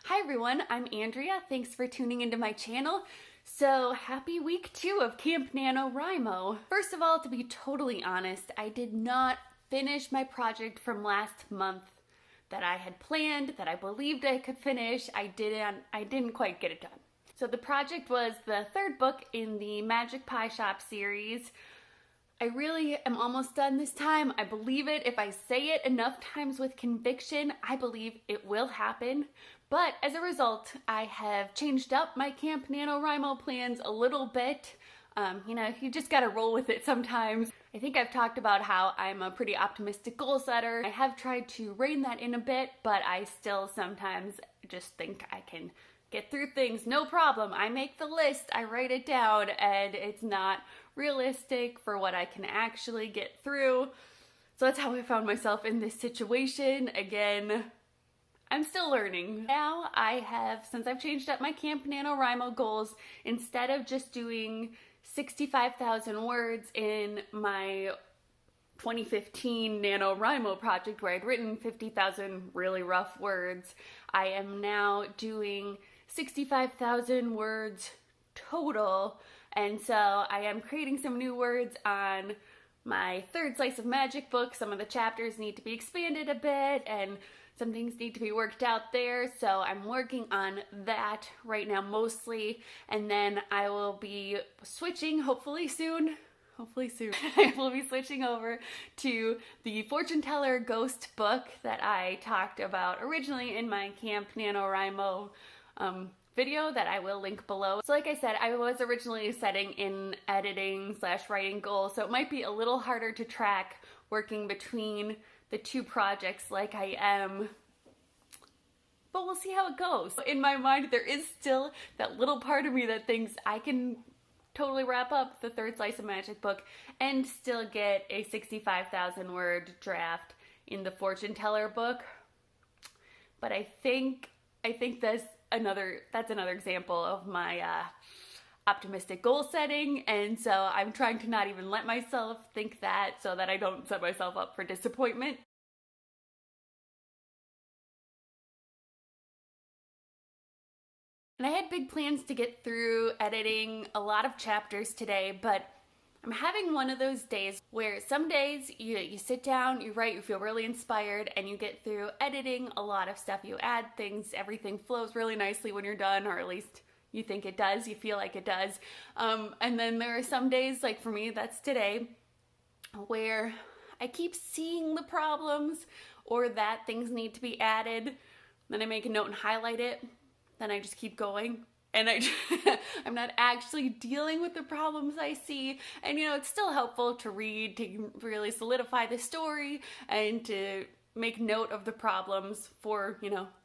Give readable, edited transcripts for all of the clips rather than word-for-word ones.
Hi everyone, I'm Andrea. Thanks for tuning into my channel. So happy week 2 of Camp NaNoWriMo. First of all, to be totally honest, I did not finish my project from last month that I had planned, that I believed I could finish. I didn't quite get it done. So the project was the third book in the Magic Pie Shop series. I really am almost done this time. I believe it. If I say it enough times with conviction, I believe it will happen. But as a result, I have changed up my Camp NaNoWriMo plans a little bit. You just gotta roll with it sometimes. I think I've talked about how I'm a pretty optimistic goal setter. I have tried to rein that in a bit, but I still sometimes just think I can get through things, no problem. I make the list, I write it down, and it's not realistic for what I can actually get through. So that's how I found myself in this situation. Again, I'm still learning. Now since I've changed up my Camp NaNoWriMo goals, instead of just doing 65,000 words in my 2015 NaNoWriMo project where I'd written 50,000 really rough words, I am now doing 65,000 words total. And so I am creating some new words on my third Slice of Magic book. Some of the chapters need to be expanded a bit and some things need to be worked out there. So I'm working on that right now mostly. And then I will be switching hopefully soon. I will be switching over to the fortune teller ghost book that I talked about originally in my Camp NaNoWriMo video that I will link below. So like I said, I was originally setting in editing / writing goals, so it might be a little harder to track working between the two projects like I am, but we'll see how it goes. In my mind, there is still that little part of me that thinks I can totally wrap up the third Slice of Magic book and still get a 65,000 word draft in the fortune teller book. But I think that's another example of my optimistic goal setting, and so I'm trying to not even let myself think that so that I don't set myself up for disappointment. And I had big plans to get through editing a lot of chapters today, but I'm having one of those days where some days you sit down, you write, you feel really inspired, and you get through editing a lot of stuff. You add things, everything flows really nicely when you're done, or at least you think it does, you feel like it does. And then there are some days, like for me, that's today, where I keep seeing the problems or that things need to be added. Then I make a note and highlight it. Then I just keep going. And I'm not actually dealing with the problems I see. And it's still helpful to read, to really solidify the story and to make note of the problems for,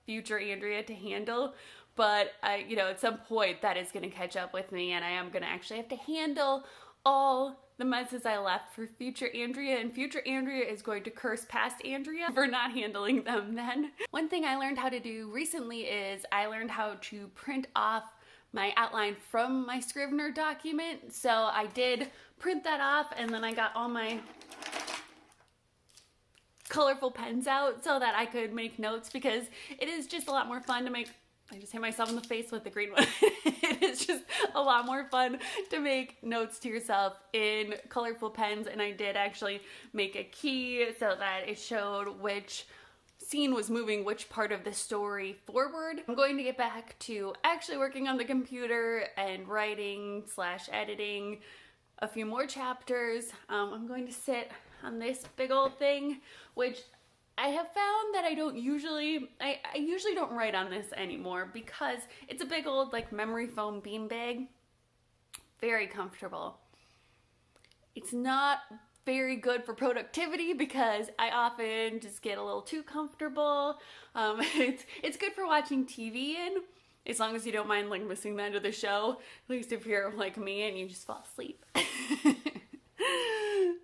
future Andrea to handle. But at some point that is going to catch up with me and I am going to actually have to handle all the messes I left for future Andrea, and future Andrea is going to curse past Andrea for not handling them then. One thing I learned how to do recently is I learned how to print off my outline from my Scrivener document. So I did print that off, and then I got all my colorful pens out so that I could make notes, because it is just a lot more fun to make. I just hit myself in the face with the green one. It is just a lot more fun to make notes to yourself in colorful pens, and I did actually make a key so that it showed which scene was moving which part of the story forward. I'm going to get back to actually working on the computer and writing / editing a few more chapters. I'm going to sit on this big old thing, which I have found that I usually don't write on this anymore because it's a big old memory foam beanbag. Very comfortable. It's not very good for productivity because I often just get a little too comfortable. It's good for watching TV in, as long as you don't mind missing the end of the show. At least if you're like me and you just fall asleep.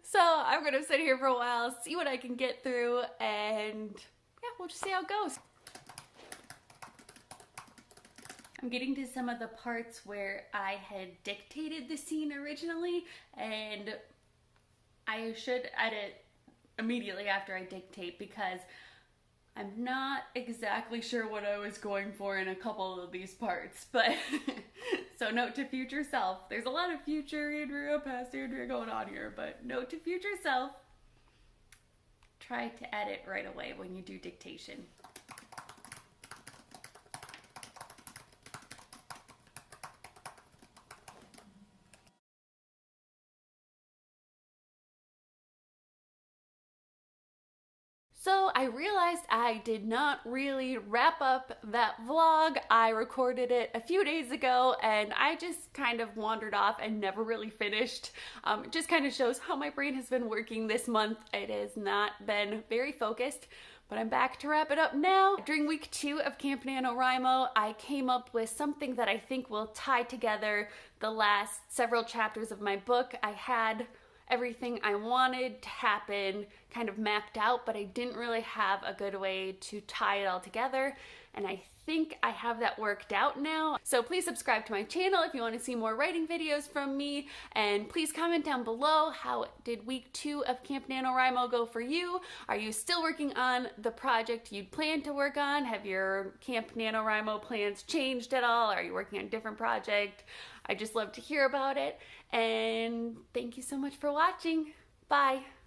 So I'm gonna sit here for a while, see what I can get through, and yeah, we'll just see how it goes. I'm getting to some of the parts where I had dictated the scene originally, and I should edit immediately after I dictate because I'm not exactly sure what I was going for in a couple of these parts, but so note to future self. There's a lot of future Andrea, past Andrea going on here, but note to future self. Try to edit right away when you do dictation. So I realized I did not really wrap up that vlog. I recorded it a few days ago and I just kind of wandered off and never really finished. It just kind of shows how my brain has been working this month. It has not been very focused, but I'm back to wrap it up now. During week 2 of Camp NaNoWriMo, I came up with something that I think will tie together the last several chapters of my book. I had everything I wanted to happen kind of mapped out, but I didn't really have a good way to tie it all together, and I think I have that worked out now. So please subscribe to my channel if you want to see more writing videos from me, and please comment down below, how did week 2 of Camp NaNoWriMo go for you? Are you still working on the project you'd planned to work on? Have your Camp NaNoWriMo plans changed at all? Are you working on a different project? I just love to hear about it, and thank you so much for watching. Bye.